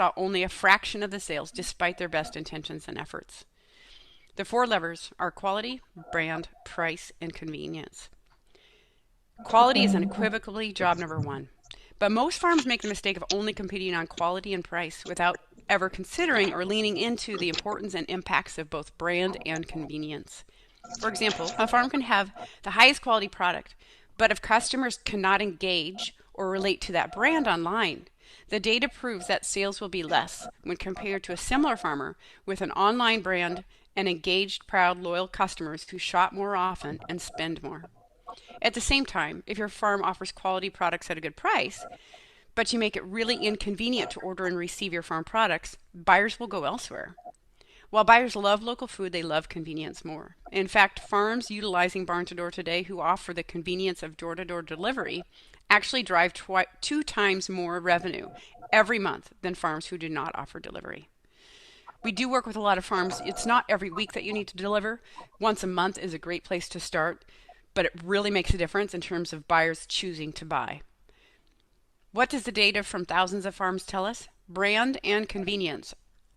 saw only a fraction of the sales despite their best intentions and efforts. The four levers are quality, brand, price, and convenience. Quality is unequivocally job number one. But most farms make the mistake of only competing on quality and price without ever considering or leaning into the importance and impacts of both brand and convenience. For example, a farm can have the highest quality product, but if customers cannot engage or relate to that brand online, the data proves that sales will be less when compared to a similar farmer with an online brand and engaged, proud, loyal customers who shop more often and spend more. At the same time, if your farm offers quality products at a good price, but you make it really inconvenient to order and receive your farm products, buyers will go elsewhere. While buyers love local food, they love convenience more. In fact, farms utilizing Barn2Door today who offer the convenience of door-to-door delivery actually drive 2 times more revenue every month than farms who do not offer delivery. We do work with a lot of farms. It's not every week that you need to deliver. Once a month is a great place to start, but it really makes a difference in terms of buyers choosing to buy. What does the data from thousands of farms tell us? Brand and convenience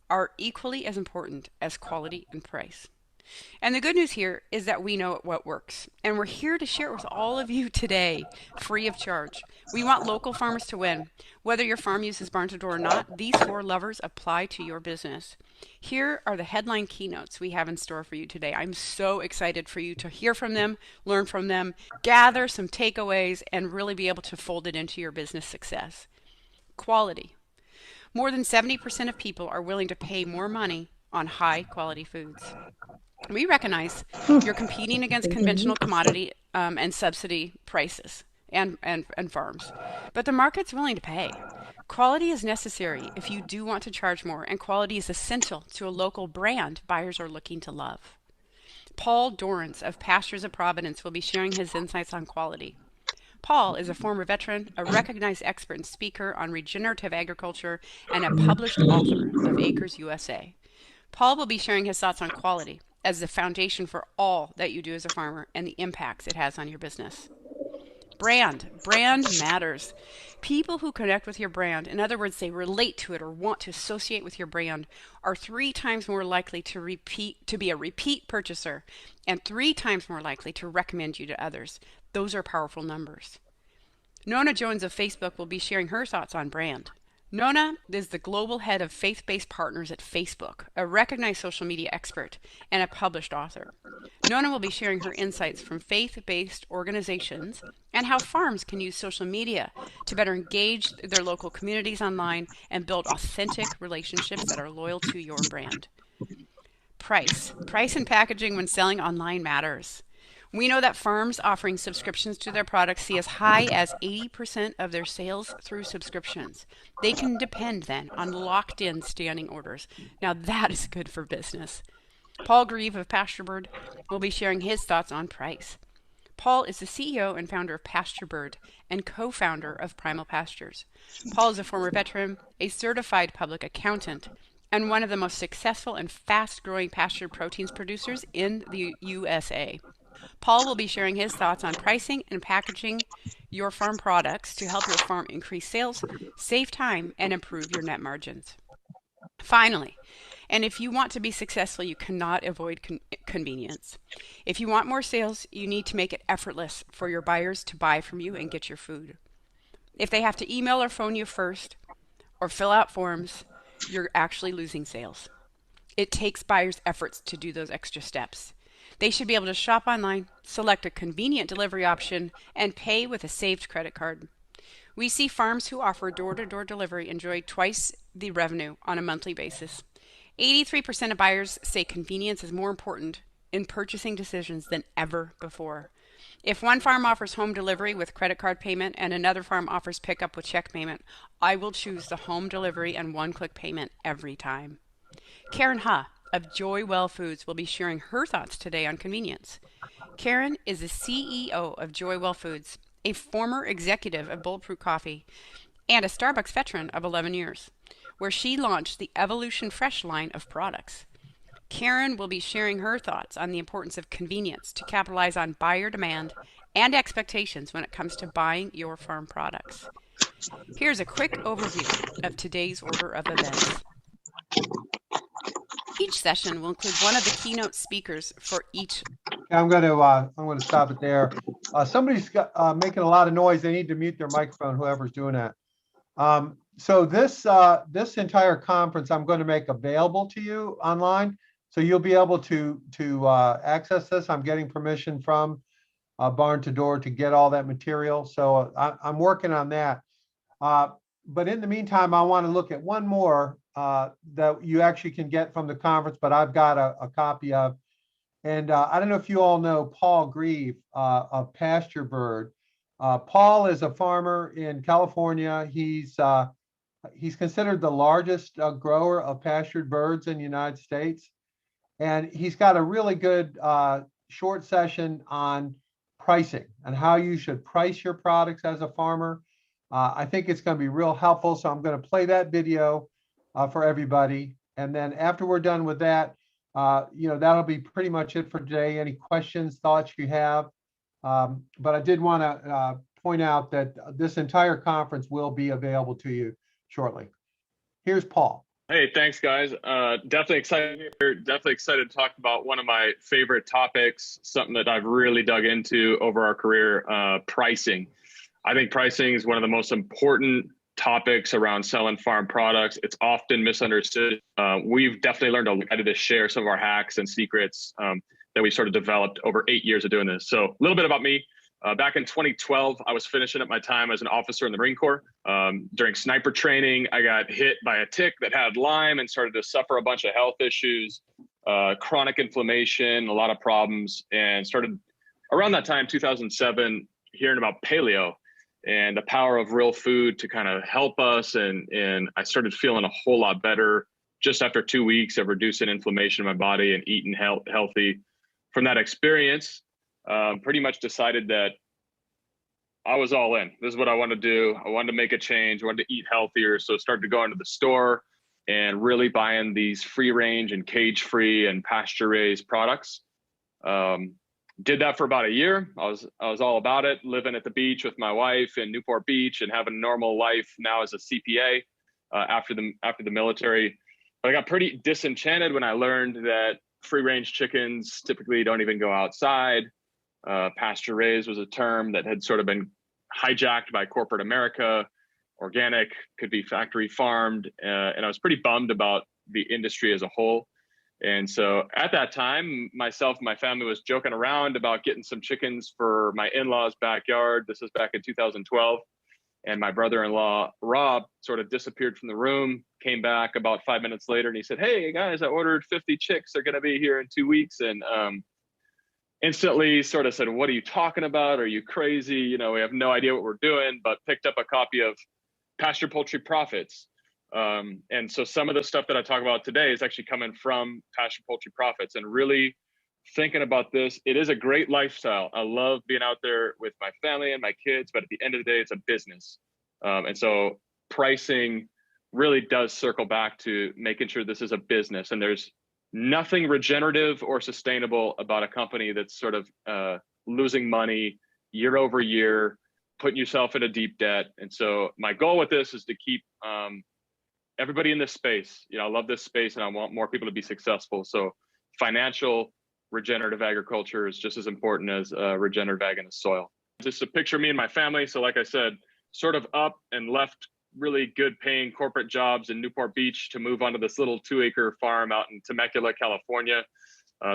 are equally as important as quality and price. And the good news here is that we know what works, and we're here to share it with all of you today, free of charge. We want local farmers to win. Whether your farm uses Barn2Door or not, these four levers apply to your business. Here are the headline keynotes we have in store for you today. I'm so excited for you to hear from them, learn from them, gather some takeaways, and really be able to fold it into your business success. Quality. More than 70% of people are willing to pay more money on high quality foods. We recognize you're competing against conventional commodity and subsidy prices and farms, but the market's willing to pay. Quality is necessary if you do want to charge more, and quality is essential to a local brand buyers are looking to love. Paul Dorrance of Pastures of Providence will be sharing his insights on quality. Paul is a former veteran, a recognized expert and speaker on regenerative agriculture, and a published author of Acres USA. Paul will be sharing his thoughts on quality as the foundation for all that you do as a farmer and the impacts it has on your business. Brand. Brand matters. People who connect with your brand, in other words, they relate to it or want to associate with your brand, are 3 times more likely to be a repeat purchaser and 3 times more likely to recommend you to others. Those are powerful numbers. Nona Jones of Facebook will be sharing her thoughts on brand. Nona is the global head of faith-based partners at Facebook, a recognized social media expert, and a published author. Nona will be sharing her insights from faith-based organizations and how farms can use social media to better engage their local communities online and build authentic relationships that are loyal to your brand. Price. Price and packaging when selling online matters. We know that farms offering subscriptions to their products see as high as 80% of their sales through subscriptions. They can depend then on locked-in standing orders. Now that is good for business. Paul Grieve of Pasturebird will be sharing his thoughts on price. Paul is the CEO and founder of Pasturebird and co-founder of Primal Pastures. Paul is a former veteran, a certified public accountant, and one of the most successful and fast-growing pasture proteins producers in the USA. Paul will be sharing his thoughts on pricing and packaging your farm products to help your farm increase sales, save time, and improve your net margins. Finally, and if you want to be successful, you cannot avoid convenience. If you want more sales, you need to make it effortless for your buyers to buy from you and get your food. If they have to email or phone you first or fill out forms, you're actually losing sales. It takes buyers' efforts to do those extra steps. They should be able to shop online, select a convenient delivery option, and pay with a saved credit card. We see farms who offer door-to-door delivery enjoy twice the revenue on a monthly basis. 83% of buyers say convenience is more important in purchasing decisions than ever before. If one farm offers home delivery with credit card payment and another farm offers pickup with check payment, I will choose the home delivery and one-click payment every time. Karen Ha of Joy Well Foods will be sharing her thoughts today on convenience. Karen is the CEO of Joy Well Foods, a former executive of Bulletproof Coffee, and a Starbucks veteran of 11 years, where she launched the Evolution Fresh line of products. Karen will be sharing her thoughts on the importance of convenience to capitalize on buyer demand and expectations when it comes to buying your farm products. Here's a quick overview of today's order of events. Each session will include one of the keynote speakers for each. I'm going to stop it there. Somebody's making a lot of noise. They need to mute their microphone, whoever's doing that. So this entire conference I'm going to make available to you online, so you'll be able to access this. I'm getting permission from Barn2Door to get all that material, so I'm working on that. But in the meantime, I want to look at one more that you actually can get from the conference, but I've got a copy of. And I don't know if you all know Paul Grieve of Pasture Bird. Paul is a farmer in California. He's considered the largest grower of pastured birds in the United States. And he's got a really good short session on pricing and how you should price your products as a farmer. I think it's going to be real helpful. So I'm going to play that video for everybody. And then after we're done with that, that'll be pretty much it for today. Any questions, thoughts you have? But I did want to point out that this entire conference will be available to you shortly. Here's Paul. Hey, thanks, guys. Definitely excited here. Definitely excited to talk about one of my favorite topics, something that I've really dug into over our career, pricing. I think pricing is one of the most important topics around selling farm products. It's often misunderstood. We've definitely learned a lot to share some of our hacks and secrets that we sort of developed over 8 years of doing this. So a little bit about me. Back in 2012, I was finishing up my time as an officer in the Marine Corps. During sniper training, I got hit by a tick that had Lyme and started to suffer a bunch of health issues, chronic inflammation, a lot of problems, and started around that time, 2007, hearing about paleo and the power of real food to kind of help us. And I started feeling a whole lot better just after 2 weeks of reducing inflammation in my body and eating healthy. From that experience, pretty much decided that I was all in. This is what I wanted to do. I wanted to make a change. I wanted to eat healthier. So started to go into the store and really buying these free range and cage free and pasture raised products. Did that for about a year. I was all about it, living at the beach with my wife in Newport Beach and having a normal life now as a CPA after the military. But I got pretty disenchanted when I learned that free range chickens typically don't even go outside. Pasture raised was a term that had sort of been hijacked by corporate America. Organic could be factory farmed. And I was pretty bummed about the industry as a whole. And so at that time, myself and my family was joking around about getting some chickens for my in-laws' backyard. This was back in 2012. And my brother-in-law, Rob, sort of disappeared from the room, came back about 5 minutes later, and he said, "Hey, guys, I ordered 50 chicks. They're going to be here in 2 weeks." And instantly sort of said, "What are you talking about? Are you crazy? You know, we have no idea what we're doing," but picked up a copy of Pasture Poultry Profits. And so some of the stuff that I talk about today is actually coming from Pasture Poultry Profits and really thinking about this. It is a great lifestyle. I love being out there with my family and my kids, but at the end of the day, it's a business. And so pricing really does circle back to making sure this is a business, and there's nothing regenerative or sustainable about a company that's sort of losing money year over year, putting yourself in a deep debt. And so my goal with this is to keep everybody in this space. You know, I love this space and I want more people to be successful. So financial regenerative agriculture is just as important as regenerative ag in the soil. Just a picture of me and my family. So like I said, sort of up and left really good paying corporate jobs in Newport Beach to move onto this little 2-acre farm out in Temecula, California.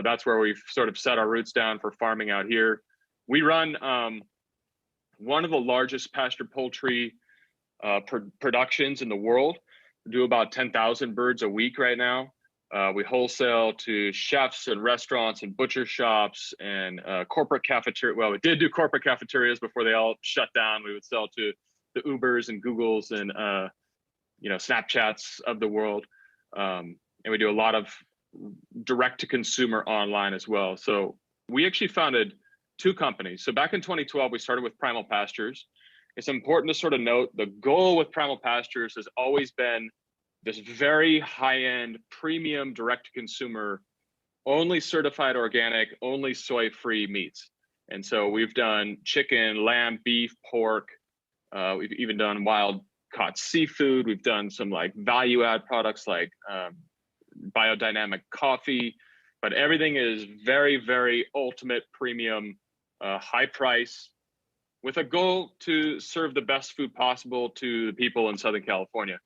That's where we've sort of set our roots down for farming out here. We run one of the largest pasture poultry productions in the world. We do about 10,000 birds a week right now. We wholesale to chefs and restaurants and butcher shops and corporate cafeteria. Well, we did do corporate cafeterias before they all shut down. We would sell to the Ubers and Googles and Snapchats of the world. And we do a lot of direct to consumer online as well. So we actually founded 2 companies. So back in 2012, we started with Primal Pastures. It's important to sort of note the goal with Primal Pastures has always been this very high-end premium direct-to-consumer, only certified organic, only soy-free meats. And so we've done chicken, lamb, beef, pork, We've even done wild caught seafood. We've done some like value add products like biodynamic coffee, but everything is very, very ultimate premium, high price, with a goal to serve the best food possible to the people in Southern California.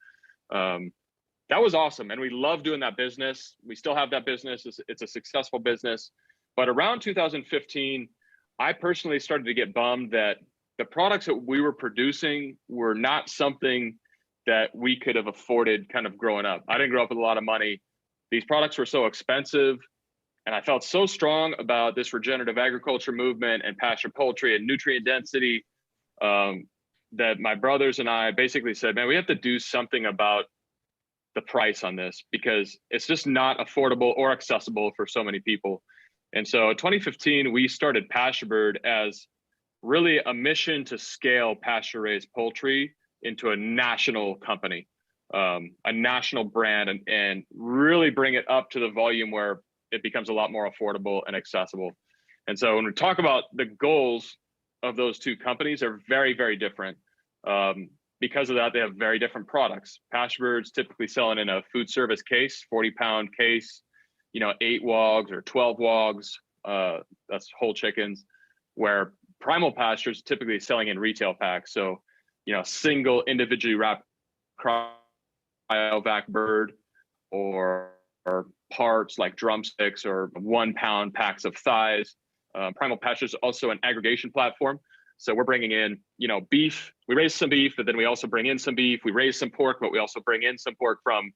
That was awesome. And we love doing that business. We still have that business. It's a successful business. But around 2015, I personally started to get bummed that the products that we were producing were not something that we could have afforded kind of growing up. I didn't grow up with a lot of money. These products were so expensive. And I felt so strong about this regenerative agriculture movement and pasture poultry and nutrient density that my brothers and I basically said, man, we have to do something about the price on this because it's just not affordable or accessible for so many people. And so in 2015, we started Pasturebird as really a mission to scale pasture-raised poultry into a national company, a national brand, and really bring it up to the volume where it becomes a lot more affordable and accessible. And so when we talk about the goals of those two companies, they're very, very different. Because of that, they have very different products. Pasturebird's typically selling in a food service case, 40-pound case, 8 wogs or 12 wogs. That's whole chickens, where Primal Pastures typically selling in retail packs. So, single individually wrapped cryovac bird or parts like drumsticks or 1 pound packs of thighs. Primal Pastures is also an aggregation platform. So we're bringing in, beef. We raise some beef, but then we also bring in some beef. We raise some pork, but we also bring in some pork from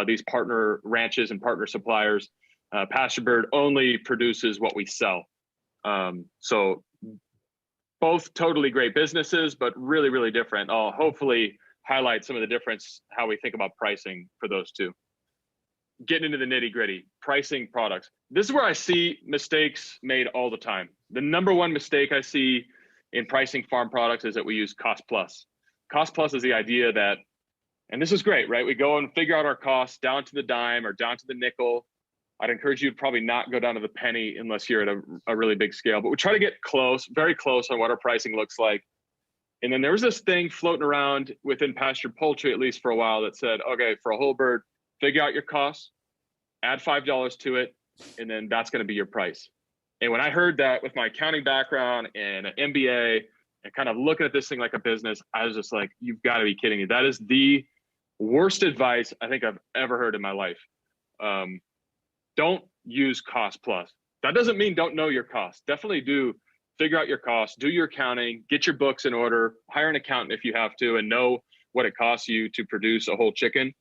these partner ranches and partner suppliers. Pasturebird only produces what we sell. So both totally great businesses, but really, really different. I'll hopefully highlight some of the difference, how we think about pricing for those two. Getting into the nitty gritty, pricing products. This is where I see mistakes made all the time. The number one mistake I see in pricing farm products is that we use cost plus. Cost plus is the idea that, and this is great, right? We go and figure out our costs down to the dime or down to the nickel. I'd encourage you to probably not go down to the penny unless you're at a really big scale, but we try to get close, very close on what our pricing looks like. And then there was this thing floating around within pastured poultry, at least for a while, that said, okay, for a whole bird, figure out your costs, add $5 to it, and then that's going to be your price. And when I heard that with my accounting background and an MBA and kind of looking at this thing like a business, I was just like, you've got to be kidding me. That is the worst advice I think I've ever heard in my life. Don't use cost plus. That doesn't mean don't know your costs. Definitely do figure out your costs, do your accounting, get your books in order, hire an accountant if you have to, and know what it costs you to produce a whole chicken.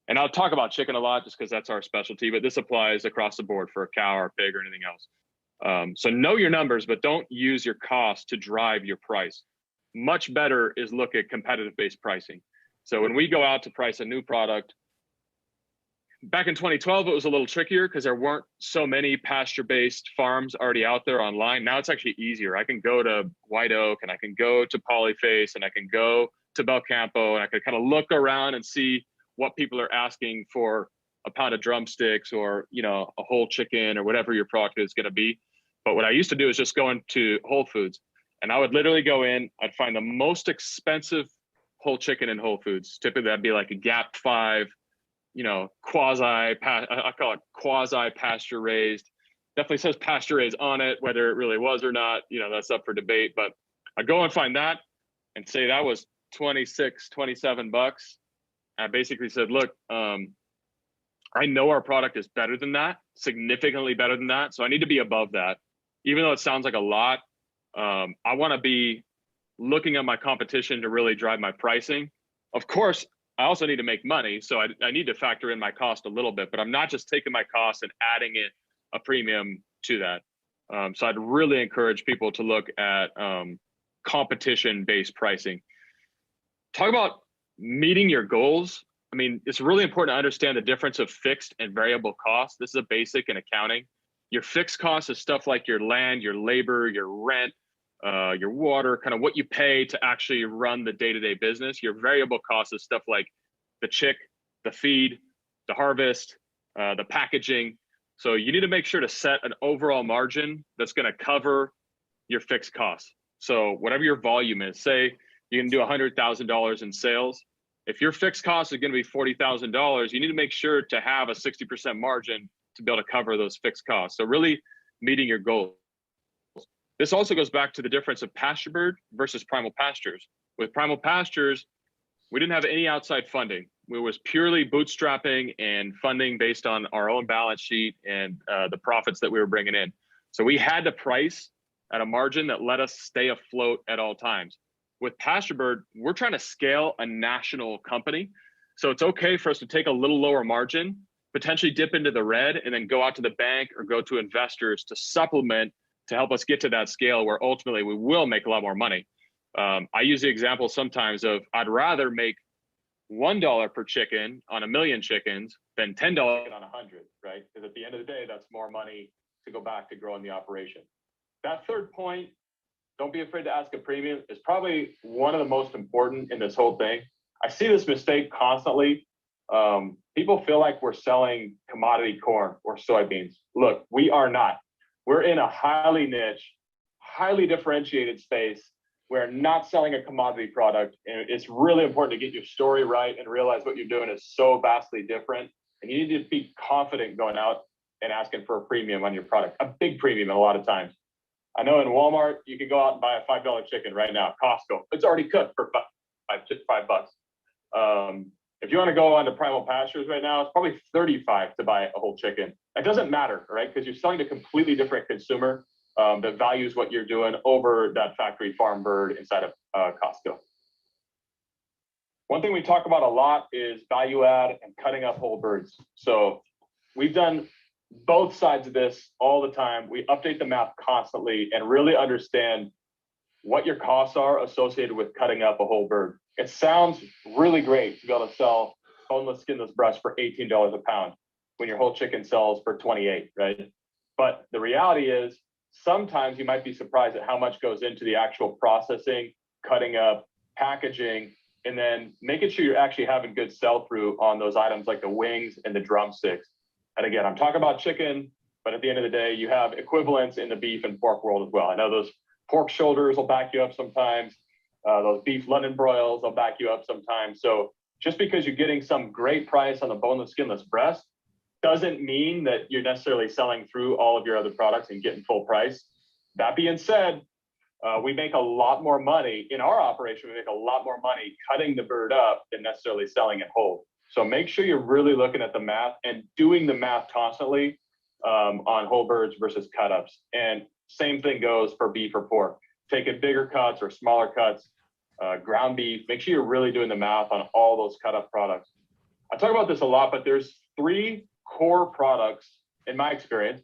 And I'll talk about chicken a lot just because that's our specialty, but this applies across the board for a cow or a pig or anything else. So know your numbers, but don't use your cost to drive your price. Much better is look at competitive-based pricing. So when we go out to price a new product, back in 2012, it was a little trickier because there weren't so many pasture-based farms already out there online. Now it's actually easier. I can go to White Oak and I can go to Polyface and I can go to Belcampo and I can kind of look around and see what people are asking for a pound of drumsticks or, a whole chicken or whatever your product is going to be. But what I used to do is just go into Whole Foods and I would literally go in, I'd find the most expensive whole chicken in Whole Foods. Typically that'd be like a Gap 5, I call it quasi pasture raised. Definitely says pasture raised on it, whether it really was or not, that's up for debate. But I go and find that and say that was 26, 27 bucks. I basically said, look, I know our product is better than that, significantly better than that. So I need to be above that. Even though it sounds like a lot, I want to be looking at my competition to really drive my pricing. Of course, I also need to make money. So I need to factor in my cost a little bit, but I'm not just taking my cost and adding it a premium to that. So I'd really encourage people to look at competition-based pricing. Talk about meeting your goals. I mean, it's really important to understand the difference of fixed and variable costs. This is a basic in accounting. Your fixed cost is stuff like your land, your labor, your rent, your water, kind of what you pay to actually run the day-to-day business. Your variable cost is stuff like the chick, the feed, the harvest, the packaging. So you need to make sure to set an overall margin that's going to cover your fixed costs. So whatever your volume is, say you can do $100,000 in sales. If your fixed cost is going to be $40,000, you need to make sure to have a 60% margin to be able to cover those fixed costs. So really meeting your goals. This also goes back to the difference of pasture bird versus primal pastures. With primal pastures, we didn't have any outside funding. It was purely bootstrapping and funding based on our own balance sheet and the profits that we were bringing in. So we had to price at a margin that let us stay afloat at all times. With pasture bird, we're trying to scale a national company. So it's okay for us to take a little lower margin, potentially dip into the red, and then go out to the bank or go to investors to supplement to help us get to that scale where ultimately we will make a lot more money. I use the example sometimes of I'd rather make $1 per chicken on 1,000,000 chickens than $10 on 100, right? Because at the end of the day, that's more money to go back to growing the operation. That third point, don't be afraid to ask a premium, is probably one of the most important in this whole thing. I see this mistake constantly. People feel like we're selling commodity corn or soybeans. Look, we are not. We're in a highly niche, highly differentiated space. We're not selling a commodity product. And it's really important to get your story right and realize what you're doing is so vastly different. And you need to be confident going out and asking for a premium on your product, a big premium a lot of times. I know in Walmart, you can go out and buy a $5 chicken right now. Costco, it's already cooked for $5. If you want to go on to primal pastures right now, it's probably $35 to buy a whole chicken. That doesn't matter, right? Because you're selling to a completely different consumer that values what you're doing over that factory farm bird inside of Costco. One thing we talk about a lot is value add and cutting up whole birds. So we've done both sides of this all the time. We update the math constantly and really understand what your costs are associated with cutting up a whole bird. It sounds really great to be able to sell boneless, skinless breast for $18 a pound when your whole chicken sells for 28, right? But the reality is sometimes you might be surprised at how much goes into the actual processing, cutting up, packaging, and then making sure you're actually having good sell-through on those items like the wings and the drumsticks. And again, I'm talking about chicken, but at the end of the day, you have equivalents in the beef and pork world as well. I know those pork shoulders will back you up sometimes. Those beef London broils will back you up sometimes. So just because you're getting some great price on the boneless, skinless breast doesn't mean that you're necessarily selling through all of your other products and getting full price. That being said, we make a lot more money in our operation. We make a lot more money cutting the bird up than necessarily selling it whole. So make sure you're really looking at the math and doing the math constantly on whole birds versus cut ups. And same thing goes for beef or pork. Taking bigger cuts or smaller cuts, ground beef, make sure you're really doing the math on all those cut up products. I talk about this a lot, but there's 3 core products in my experience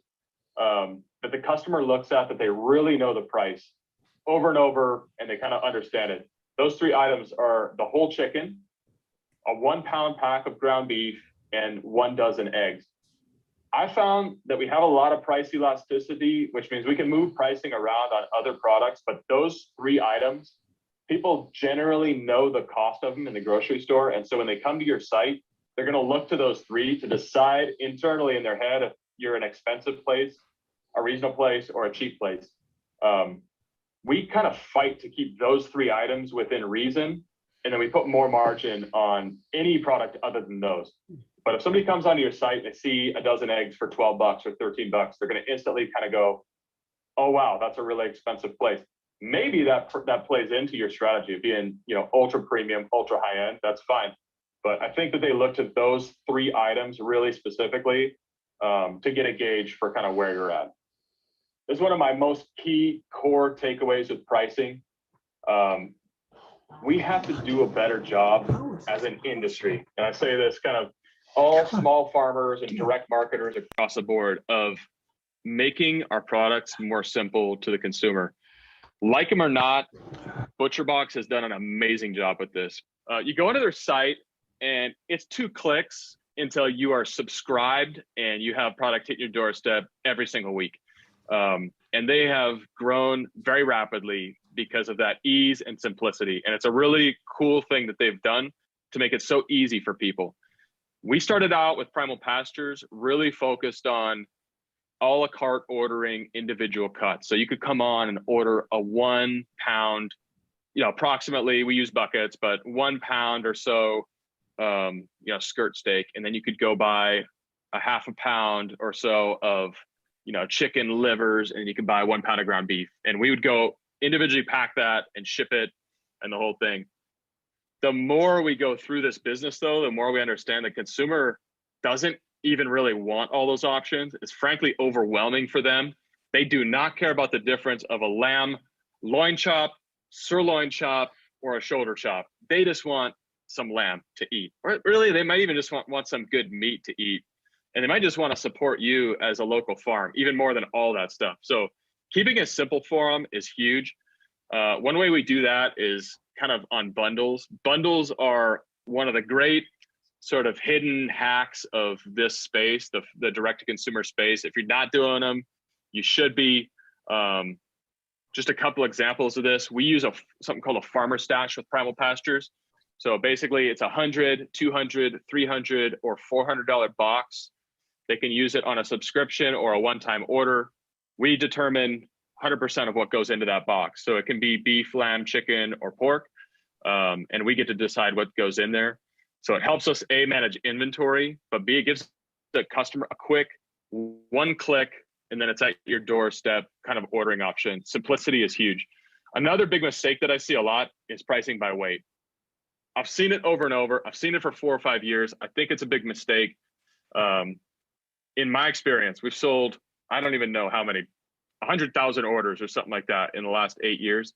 that the customer looks at that they really know the price over and over and they kind of understand it. Those 3 items are the whole chicken, a 1-pound pack of ground beef, and 1 dozen eggs. I found that we have a lot of price elasticity, which means we can move pricing around on other products, but those 3 items, people generally know the cost of them in the grocery store. And so when they come to your site, they're going to look to those 3 to decide internally in their head if you're an expensive place, a reasonable place, or a cheap place. We kind of fight to keep those 3 items within reason, and then we put more margin on any product other than those. But if somebody comes onto your site and they see a dozen eggs for $12 or $13, they're going to instantly kind of go, oh, wow, that's a really expensive place. Maybe that plays into your strategy of being, ultra premium, ultra high end. That's fine. But I think that they looked at those 3 items really specifically to get a gauge for kind of where you're at. This is one of my most key core takeaways with pricing. We have to do a better job as an industry. And I say this kind of all small farmers and direct marketers across the board of making our products more simple to the consumer. Like them or not, ButcherBox has done an amazing job with this. You go into their site and it's 2 clicks until you are subscribed and you have product hit your doorstep every single week. And they have grown very rapidly because of that ease and simplicity. And it's a really cool thing that they've done to make it so easy for people. We started out with Primal Pastures, really focused on a la carte ordering individual cuts. So you could come on and order a 1-pound approximately, we use buckets, but 1 pound or so, skirt steak. And then you could go buy a half a pound or so of, chicken livers, and you can buy 1 pound of ground beef. And we would go individually pack that and ship it and the whole thing. The more we go through this business, though, the more we understand the consumer doesn't even really want all those options. It's frankly overwhelming for them. They do not care about the difference of a lamb loin chop, sirloin chop, or a shoulder chop. They just want some lamb to eat. Or really, they might even just want some good meat to eat. And they might just want to support you as a local farm, even more than all that stuff. So keeping it simple for them is huge. One way we do that is kind of on bundles. Bundles are one of the great sort of hidden hacks of this space, the direct-to-consumer space. If you're not doing them, you should be. Just a couple examples of this. We use something called a farmer stash with Primal Pastures. So basically it's $100, $200, $300, or $400 box. They can use it on a subscription or a one-time order. We determine 100% of what goes into that box. So it can be beef, lamb, chicken, or pork. And we get to decide what goes in there. So it helps us, A, manage inventory, but B, it gives the customer a quick one click, and then it's at your doorstep kind of ordering option. Simplicity is huge. Another big mistake that I see a lot is pricing by weight. I've seen it over and over. I've seen it for 4 or 5 years. I think it's a big mistake. In my experience, we've sold, I don't even know how many, 100,000 orders or something like that in the last 8 years.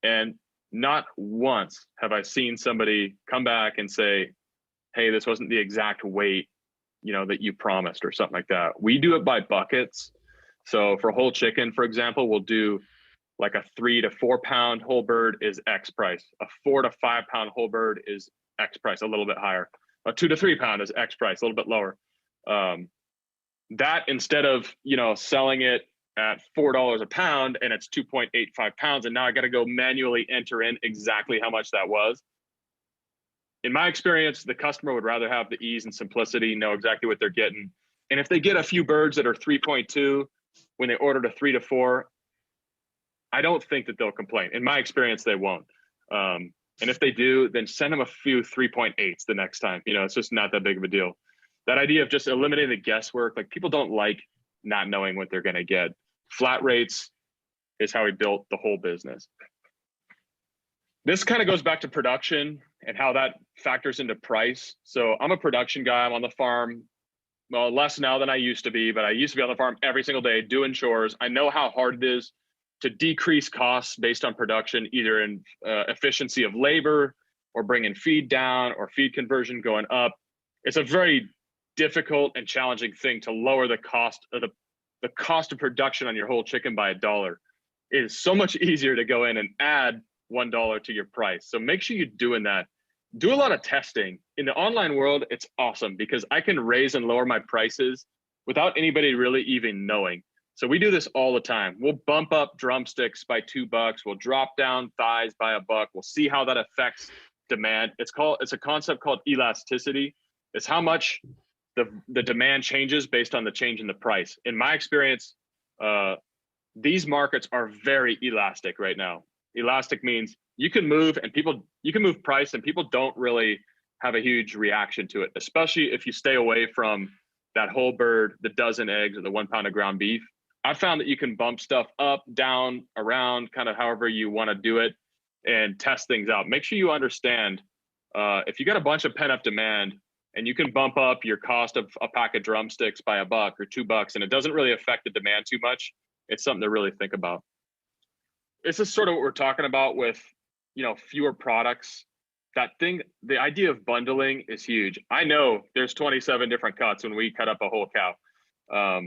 And not once have I seen somebody come back and say, hey, this wasn't the exact weight, that you promised or something like that. We do it by buckets. So for whole chicken, for example, we'll do like a 3 to 4 pound whole bird is X price. A 4 to 5 pound whole bird is X price, a little bit higher. A 2 to 3 pound is X price, a little bit lower. That instead of, selling it at $4 a pound and it's 2.85 pounds, and now I got to go manually enter in exactly how much that was. In my experience, the customer would rather have the ease and simplicity, know exactly what they're getting. And if they get a few birds that are 3.2 when they ordered a 3 to 4, I don't think that they'll complain. In my experience, they won't. And if they do, then send them a few 3.8s the next time. It's just not that big of a deal. That idea of just eliminating the guesswork, like people don't like not knowing what they're going to get. Flat rates is how we built the whole business. This kind of goes back to production and how that factors into price. So I'm a production guy. I'm on the farm, well, less now than I used to be, but I used to be on the farm every single day doing chores. I know how hard it is to decrease costs based on production, either in efficiency of labor or bringing feed down or feed conversion going up. It's a very difficult and challenging thing to lower the cost of the cost of production on your whole chicken by $1. It is so much easier to go in and add $1 to your price. So make sure you're doing that. Do a lot of testing. In the online world, it's awesome because I can raise and lower my prices without anybody really even knowing. So we do this all the time. We'll bump up drumsticks by $2. We'll drop down thighs by $1. We'll see how that affects demand. It's a concept called elasticity. It's how much the demand changes based on the change in the price. In my experience, these markets are very elastic right now. Elastic means you can move price and people don't really have a huge reaction to it, especially if you stay away from that whole bird, the dozen eggs, or the 1 pound of ground beef. I found that you can bump stuff up, down, around, kind of however you want to do it and test things out. Make sure you understand if you got a bunch of pent up demand and you can bump up your cost of a pack of drumsticks by $1 or $2 and it doesn't really affect the demand too much, it's something to really think about. This is sort of what we're talking about with, fewer products. The idea of bundling is huge. I know there's 27 different cuts when we cut up a whole cow.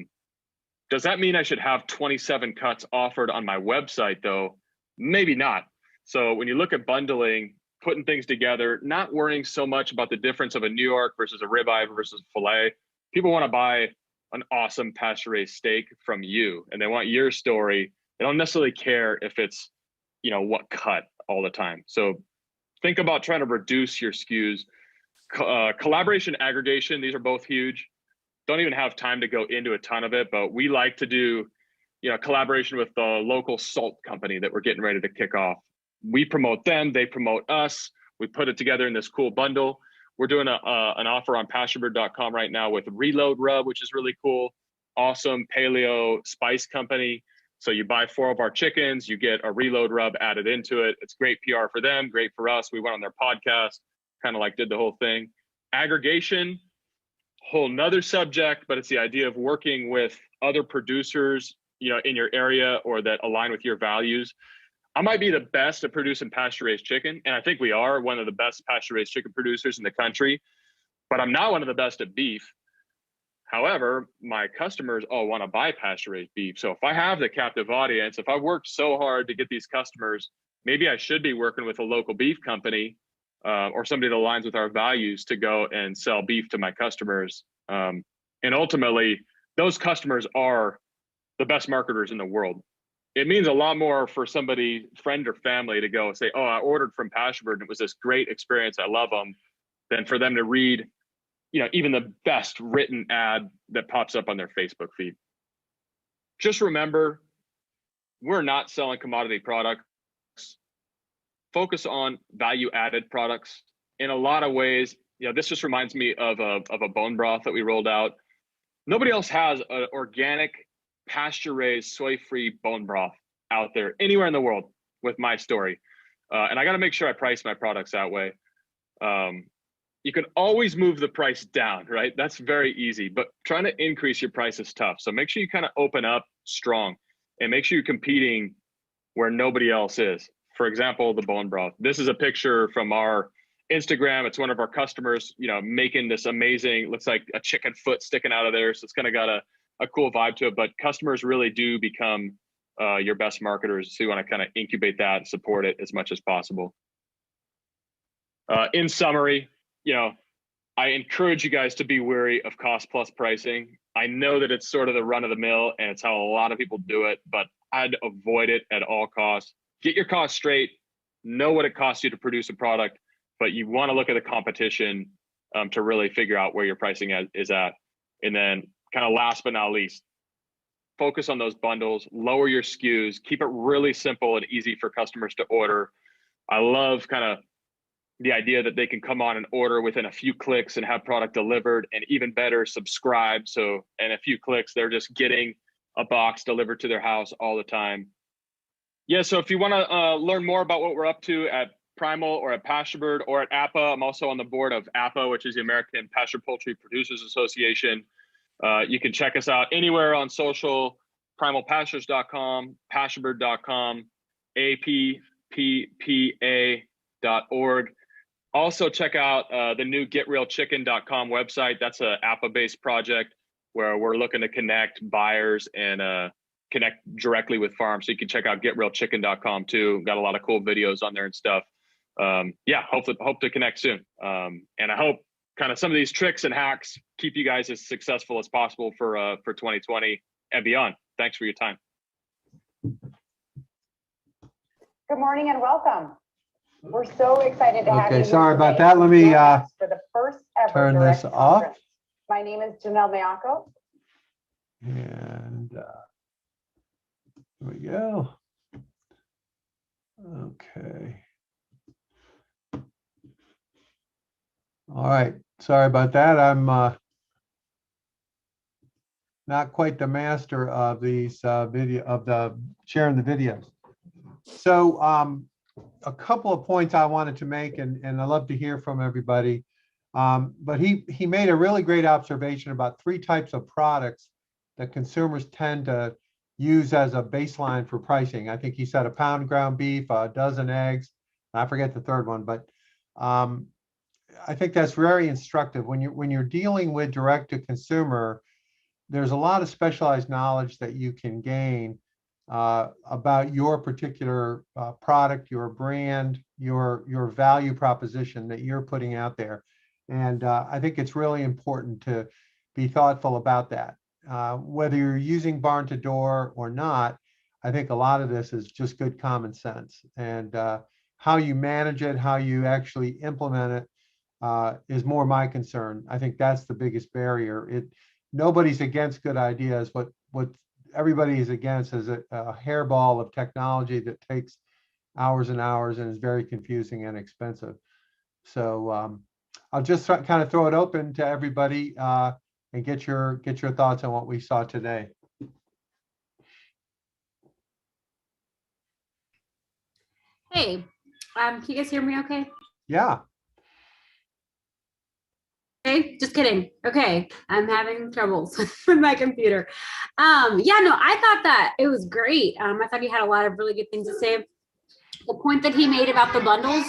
Does that mean I should have 27 cuts offered on my website though? Maybe not. So when you look at bundling, putting things together, not worrying so much about the difference of a New York versus a ribeye versus a filet. People want to buy an awesome pasture-raised steak from you and they want your story. They don't necessarily care if it's, what cut all the time. So think about trying to reduce your SKUs. Collaboration, aggregation, these are both huge. Don't even have time to go into a ton of it, but we like to do, collaboration with the local salt company that we're getting ready to kick off. we promote them, they promote us. We put it together in this cool bundle. We're doing an offer on pasturebird.com right now with Reload Rub, which is really cool. Awesome paleo spice company. So you buy 4 of our chickens, you get a Reload Rub added into it. It's great PR for them, great for us. We went on their podcast, kind of like did the whole thing. Aggregation, whole nother subject, but it's the idea of working with other producers, in your area or that align with your values. I might be the best at producing pasture-raised chicken, and I think we are one of the best pasture-raised chicken producers in the country, but I'm not one of the best at beef. However, my customers all want to buy pasture-raised beef. So if I have the captive audience, if I worked so hard to get these customers, maybe I should be working with a local beef company or somebody that aligns with our values to go and sell beef to my customers. And ultimately, those customers are the best marketers in the world. It means a lot more for somebody, friend or family, to go say, oh, I ordered from Pasturebird and it was this great experience, I love them, than for them to read, even the best written ad that pops up on their Facebook feed. Just remember, we're not selling commodity products. Focus on value-added products. In a lot of ways, this just reminds me of a bone broth that we rolled out. Nobody else has an organic, pasture-raised, soy-free bone broth out there anywhere in the world with my story. And I got to make sure I price my products that way. You can always move the price down, right? That's very easy, but trying to increase your price is tough. So make sure you kind of open up strong and make sure you're competing where nobody else is. For example, the bone broth. This is a picture from our Instagram. It's one of our customers, making this amazing, looks like a chicken foot sticking out of there. So it's kind of got a cool vibe to it, but customers really do become your best marketers. So you want to kind of incubate that and support it as much as possible. In summary, I encourage you guys to be wary of cost plus pricing. I know that it's sort of the run of the mill and it's how a lot of people do it, but I'd avoid it at all costs. Get your costs straight, know what it costs you to produce a product, but you want to look at the competition to really figure out where your pricing is at. And then kind of last but not least, focus on those bundles, lower your SKUs, keep it really simple and easy for customers to order. I love kind of the idea that they can come on and order within a few clicks and have product delivered, and even better, subscribe. So in a few clicks, they're just getting a box delivered to their house all the time. Yeah, so if you want to learn more about what we're up to at Primal or at Pasturebird or at APA, I'm also on the board of APA, which is the American Pasture Poultry Producers Association. You can check us out anywhere on social, primalpastures.com, pasturebird.com, apppa.org. Also check out the new getrealchicken.com website. That's an APA-based project where we're looking to connect buyers and connect directly with farms. So you can check out getrealchicken.com too. Got a lot of cool videos on there and stuff. Yeah, hope to connect soon. And I hope kind of some of these tricks and hacks keep you guys as successful as possible for 2020 and beyond. Thanks for your time. Good morning and welcome. We're so excited to have you. Okay, here sorry about today that. Let me join us for the first ever turn direct this off. conference. My name is Janelle Mayako. And here we go. Okay. All right. Sorry about that. I'm not quite the master of these sharing the videos. So a couple of points I wanted to make, and I love to hear from everybody. But he made a really great observation about 3 types of products that consumers tend to use as a baseline for pricing. I think he said a pound ground beef, a dozen eggs. I forget the third one, but I think that's very instructive. When you're dealing with direct to consumer, there's a lot of specialized knowledge that you can gain about your particular product, your brand, your value proposition that you're putting out there. And I think it's really important to be thoughtful about that. Whether you're using Barn2Door or not, I think a lot of this is just good common sense. And how you manage it, how you actually implement it is more my concern. I think that's the biggest barrier. Nobody's against good ideas. What everybody is against is a hairball of technology that takes hours and hours, and is very confusing and expensive. So I'll just kind of throw it open to everybody and get your thoughts on what we saw today. Hey, can you guys hear me okay? Yeah. Okay, just kidding. Okay, I'm having troubles with my computer. Yeah, no, I thought that it was great. I thought he had a lot of really good things to say. The point that he made about the bundles,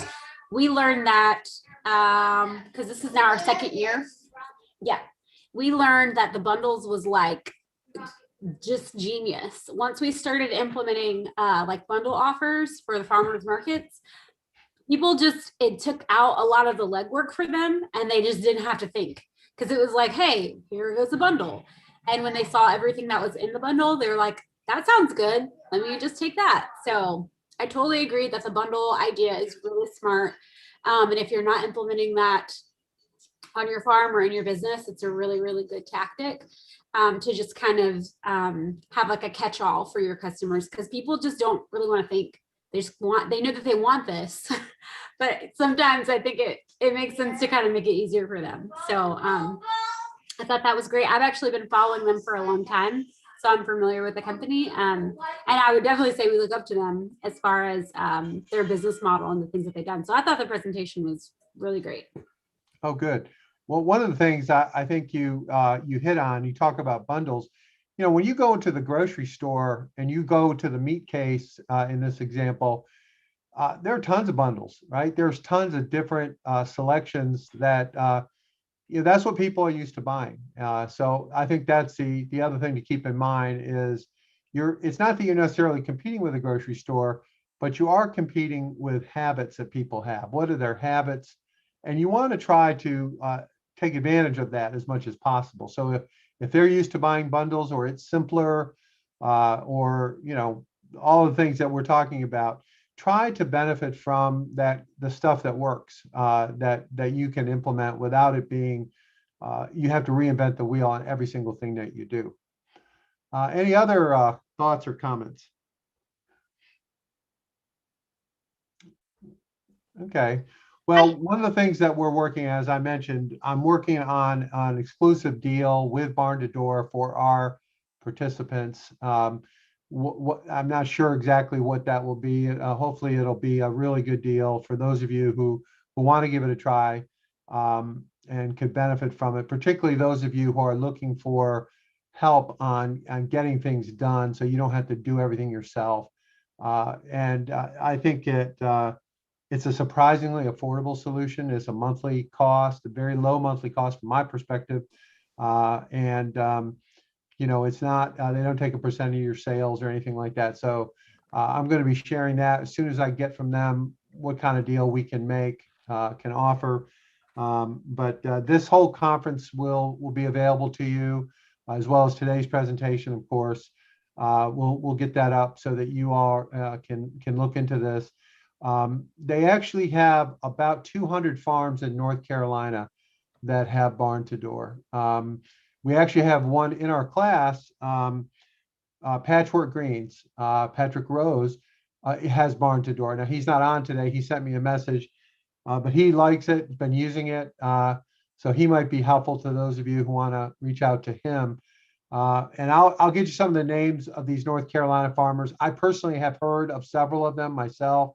we learned that because this is now our second year. Yeah, we learned that the bundles was like just genius. Once we started implementing like bundle offers for the farmers markets, people just, it took out a lot of the legwork for them and they just didn't have to think because it was like, hey, here goes the bundle. And when they saw everything that was in the bundle, they were like, that sounds good. Let me just take that. So I totally agree that the bundle idea is really smart. And if you're not implementing that on your farm or in your business, it's a really, really good tactic to just kind of have like a catch-all for your customers because people just don't really want to think. They just want, they know that they want this, but sometimes I think it makes sense to kind of make it easier for them. So I thought that was great. I've actually been following them for a long time, so I'm familiar with the company. And I would definitely say we look up to them as far as their business model and the things that they've done. So I thought the presentation was really great. Oh, good. Well, one of the things I think you hit on, you talk about bundles. You know, when you go into the grocery store and you go to the meat case in this example, there are tons of bundles, right? There's tons of different selections that you know, that's what people are used to buying. So I think that's the other thing to keep in mind is it's not that you're necessarily competing with a grocery store, but you are competing with habits that people have. What are their habits? And you want to try to take advantage of that as much as possible. So if they're used to buying bundles or it's simpler or, you know, all the things that we're talking about, try to benefit from the stuff that works that you can implement without it being you have to reinvent the wheel on every single thing that you do. Any other thoughts or comments? Okay. Well, one of the things that we're working, as I mentioned, I'm working on an exclusive deal with Barn2Door for our participants. I'm not sure exactly what that will be. Hopefully, it'll be a really good deal for those of you who want to give it a try and could benefit from it, particularly those of you who are looking for help on getting things done so you don't have to do everything yourself. I think it's a surprisingly affordable solution. It's a monthly cost, a very low monthly cost from my perspective. You know, it's not, they don't take a percent of your sales or anything like that. So I'm going to be sharing that as soon as I get from them what kind of deal we can make, can offer. This whole conference will be available to you as well as today's presentation, of course. We'll get that up so that you all can look into this. They actually have about 200 farms in North Carolina that have Barn2Door. We actually have one in our class, Patchwork Greens. Patrick Rose has Barn2Door. Now, he's not on today. He sent me a message, but he likes it, been using it. So he might be helpful to those of you who want to reach out to him. And I'll get you some of the names of these North Carolina farmers. I personally have heard of several of them myself,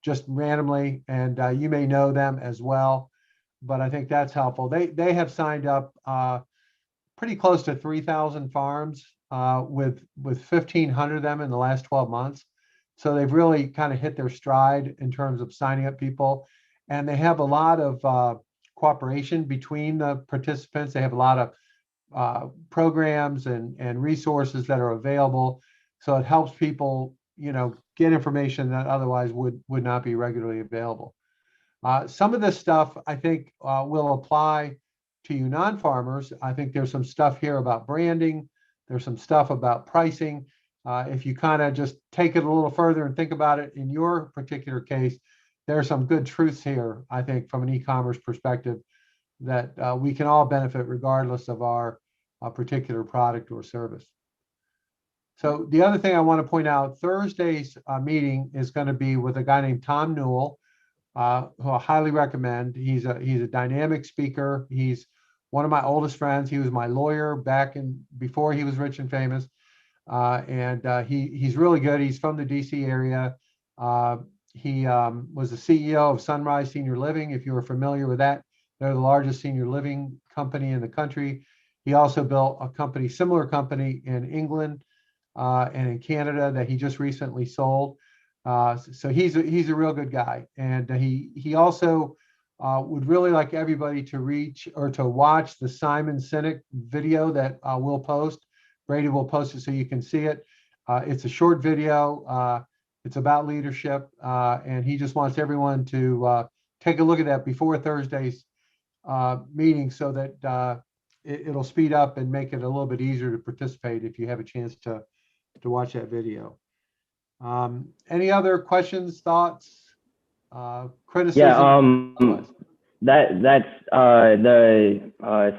just randomly, and you may know them as well. But I think that's helpful. They have signed up pretty close to 3,000 farms with 1,500 of them in the last 12 months. So they've really kind of hit their stride in terms of signing up people. And they have a lot of cooperation between the participants. They have a lot of programs and resources that are available. So it helps people, you know, get information that otherwise would not be regularly available. Some of this stuff I think will apply to you non-farmers. I think there's some stuff here about branding. There's some stuff about pricing. If you kind of just take it a little further and think about it in your particular case, there are some good truths here, I think, from an e-commerce perspective that we can all benefit regardless of our particular product or service. So the other thing I want to point out, Thursday's meeting is going to be with a guy named Tom Newell, who I highly recommend. He's a dynamic speaker. He's one of my oldest friends. He was my lawyer back in before he was rich and famous, and he's really good. He's from the DC area. He was the CEO of Sunrise Senior Living. If you are familiar with that, they're the largest senior living company in the country. He also built a company, similar company in England and in Canada that he just recently sold. So he's a real good guy, and he also would really like everybody to reach or to watch the Simon Sinek video that we'll post. Brady will post it so you can see it. It's a short video. It's about leadership, and he just wants everyone to take a look at that before Thursday's meeting, so that it'll speed up and make it a little bit easier to participate if you have a chance to watch that video. Any other questions, thoughts, criticism? Yeah, that's the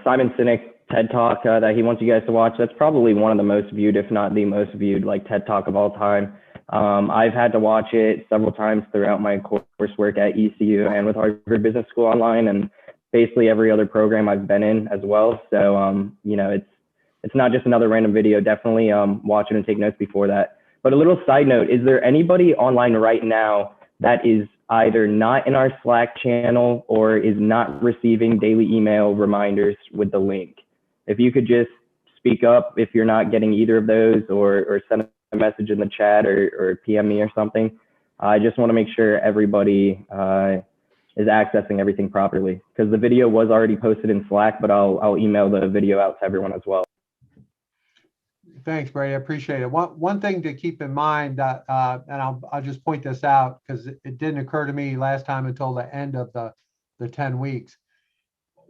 Simon Sinek TED Talk that he wants you guys to watch. That's probably one of the most viewed, if not the most viewed, like TED Talk of all time. I've had to watch it several times throughout my coursework at ECU and with Harvard Business School online, and basically every other program I've been in as well. So, you know, it's not just another random video. Definitely watch it and take notes before that. But a little side note, is there anybody online right now that is either not in our Slack channel or is not receiving daily email reminders with the link? If you could just speak up if you're not getting either of those, or send a message in the chat, or PM me or something. I just want to make sure everybody is accessing everything properly, because the video was already posted in Slack, but I'll email the video out to everyone as well. Thanks, Brady. I appreciate it. One thing to keep in mind, and I'll just point this out because it didn't occur to me last time until the end of the 10 weeks.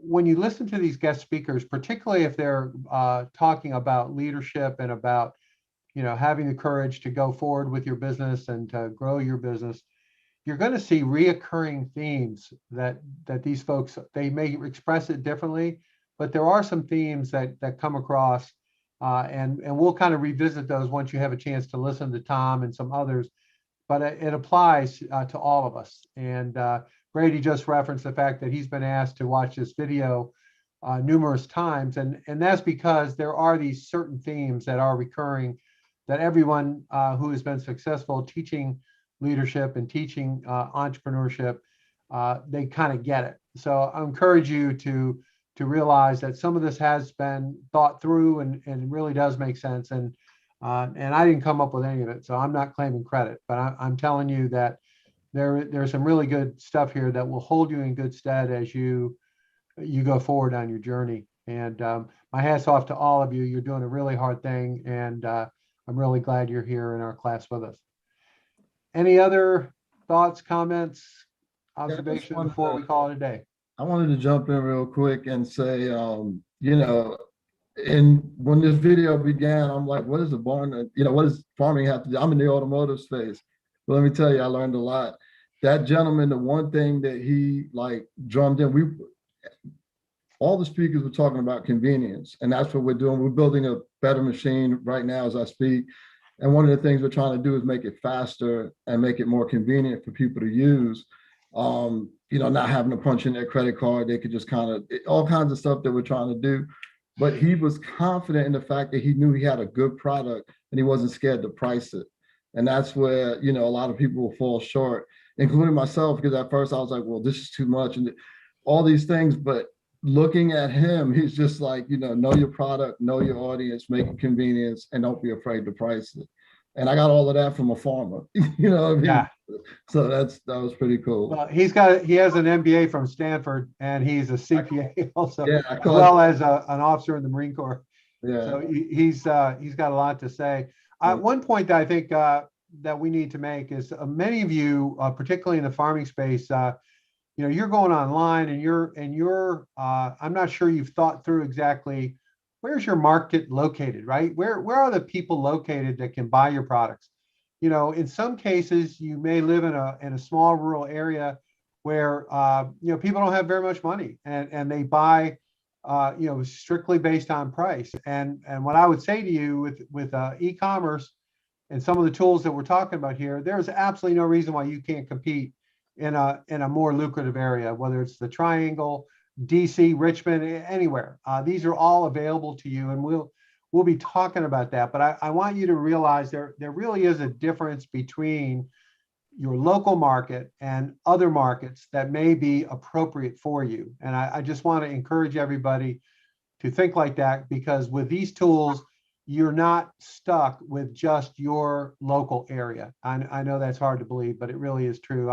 When you listen to these guest speakers, particularly if they're talking about leadership and about, you know, having the courage to go forward with your business and to grow your business, you're going to see reoccurring themes that these folks, they may express it differently, but there are some themes that come across. And we'll kind of revisit those once you have a chance to listen to Tom and some others, but it applies to all of us. And Brady just referenced the fact that he's been asked to watch this video numerous times. And that's because there are these certain themes that are recurring that everyone who has been successful teaching leadership and teaching entrepreneurship, they kind of get it. So I encourage you to realize that some of this has been thought through and really does make sense. And I didn't come up with any of it, so I'm not claiming credit, but I'm telling you that there's some really good stuff here that will hold you in good stead as you go forward on your journey. And my hat's off to all of you. You're doing a really hard thing, and I'm really glad you're here in our class with us. Any other thoughts, comments, observations before we call it a day? I wanted to jump in real quick and say, you know, and when this video began, I'm like, what is a barn? You know, what does farming have to do? I'm in the automotive space, but let me tell you, I learned a lot. That gentleman, the one thing that he like drummed in, all the speakers were talking about convenience, and that's what we're doing. We're building a better machine right now as I speak. And one of the things we're trying to do is make it faster and make it more convenient for people to use. You know, not having to punch in their credit card, they could just kind of, all kinds of stuff that we're trying to do. But he was confident in the fact that he knew he had a good product and he wasn't scared to price it. And that's where, you know, a lot of people will fall short, including myself, because at first I was like, well, this is too much and all these things. But looking at him, he's just like, you know your product, know your audience, make it convenience, and don't be afraid to price it. And I got all of that from a farmer, you know what I mean? Yeah. So that was pretty cool. Well, he has an MBA from Stanford, and he's a CPA also, Yeah, as well as an officer in the Marine Corps. Yeah. So he's got a lot to say. One point that I think that we need to make is many of you, particularly in the farming space, you know, you're going online and you're I'm not sure you've thought through exactly where's your market located, right? Where are the people located that can buy your products? You know, in some cases, you may live in a small rural area where you know, people don't have very much money, and they buy strictly based on price. And what I would say to you with e-commerce and some of the tools that we're talking about here, there's absolutely no reason why you can't compete in a more lucrative area, whether it's the Triangle, DC, Richmond, anywhere. These are all available to you, and we'll be talking about that. But I want you to realize there really is a difference between your local market and other markets that may be appropriate for you. And I just want to encourage everybody to think like that, because with these tools, you're not stuck with just your local area. I know that's hard to believe, but it really is true.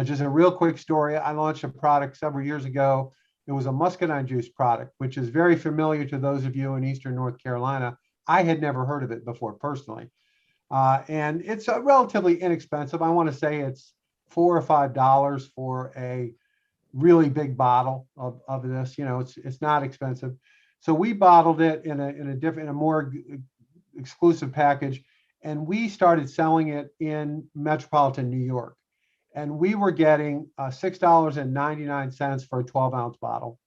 Just a real quick story. I launched a product several years ago. It was a muscadine juice product, which is very familiar to those of you in Eastern North Carolina. I had never heard of it before personally. And it's relatively inexpensive. I want to say it's $4 or $5 for a really big bottle of this. It's not expensive. So we bottled it in a more exclusive package, and we started selling it in metropolitan New York. And we were getting $6.99 for a 12-ounce bottle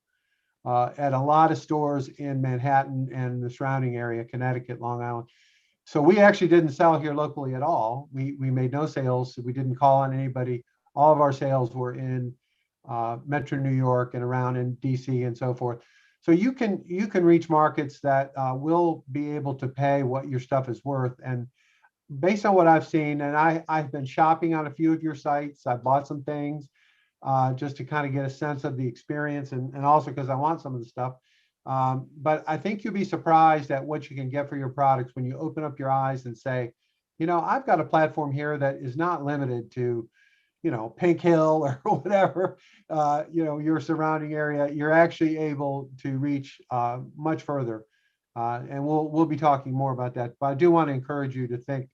at a lot of stores in Manhattan and the surrounding area, Connecticut, Long Island. So we actually didn't sell here locally at all. We made no sales. We didn't call on anybody. All of our sales were in Metro New York and around in DC and so forth. So you can reach markets that will be able to pay what your stuff is worth. And based on what I've seen, and I've been shopping on a few of your sites. I bought some things just to kind of get a sense of the experience, and also because I want some of the stuff. But I think you'll be surprised at what you can get for your products when you open up your eyes and say, I've got a platform here that is not limited to, Pink Hill or whatever, your surrounding area. You're actually able to reach much further. And we'll be talking more about that. But I do want to encourage you to think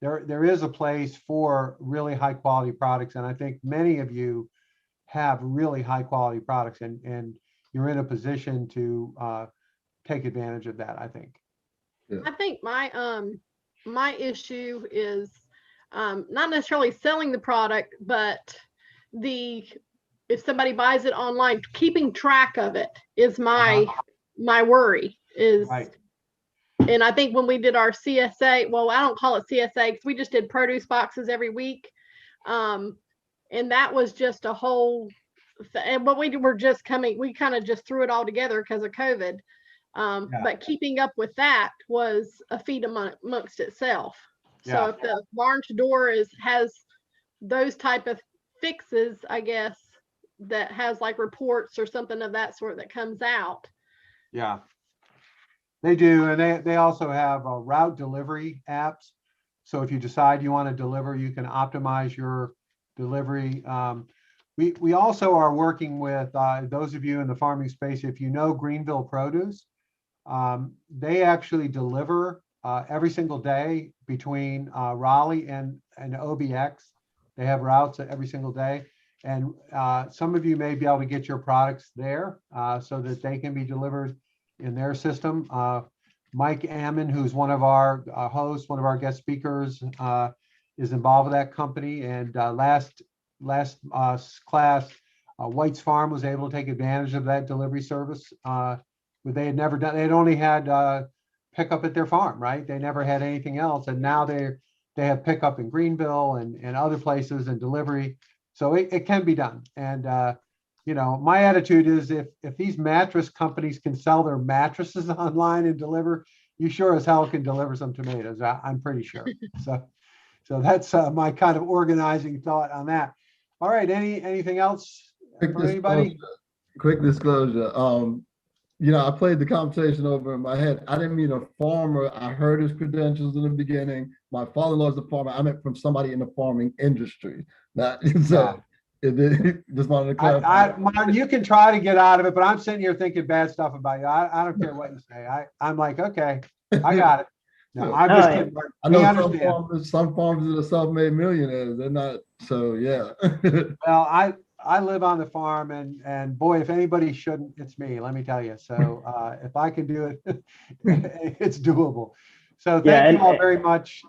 there is a place for really high quality products. And I think many of you have really high quality products, and you're in a position to take advantage of that, I think. Yeah. I think my issue is not necessarily selling the product, but if somebody buys it online, keeping track of it is my worry is. Right. And I think when we did our CSA, well, I don't call it CSA because we just did produce boxes every week. And that was just a whole, but we kind of just threw it all together because of COVID. But keeping up with that was a feat amongst itself. So if the Barn2Door has those type of fixes, I guess, that has like reports or something of that sort that comes out. Yeah, they do. And they also have route delivery apps. So if you decide you want to deliver, you can optimize your delivery. We also are working with those of you in the farming space. If you know Greenville Produce, they actually deliver every single day between Raleigh and OBX. They have routes every single day. And some of you may be able to get your products there so that they can be delivered in their system. Mike Ammon, who's one of our hosts, one of our guest speakers, is involved with that company. And last class, White's Farm was able to take advantage of that delivery service. They had never done. They'd only had pickup at their farm, right? They never had anything else, and now they have pickup in Greenville and other places and delivery. So it can be done. And my attitude is if these mattress companies can sell their mattresses online and deliver, you sure as hell can deliver some tomatoes. I'm pretty sure. So that's my kind of organizing thought on that. All right. Anything else for anybody? Quick disclosure. I played the conversation over in my head. I didn't mean a farmer. I heard his credentials in the beginning. My father-in-law is a farmer. I meant from somebody in the farming industry. Just wanted to clarify. Martin, you can try to get out of it, but I'm sitting here thinking bad stuff about you. I don't care what you say. I'm like, okay, I got it. No, I'm just kidding. I know some farmers are self-made millionaires. They're not. So yeah. Well, I live on the farm, and boy, if anybody shouldn't, it's me. Let me tell you. So if I can do it, it's doable. So thank you all very much.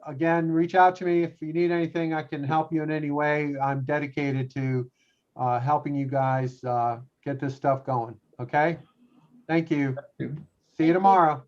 Again, reach out to me if you need anything. I can help you in any way. I'm dedicated to helping you guys get this stuff going. Okay. Thank you. you. See you tomorrow.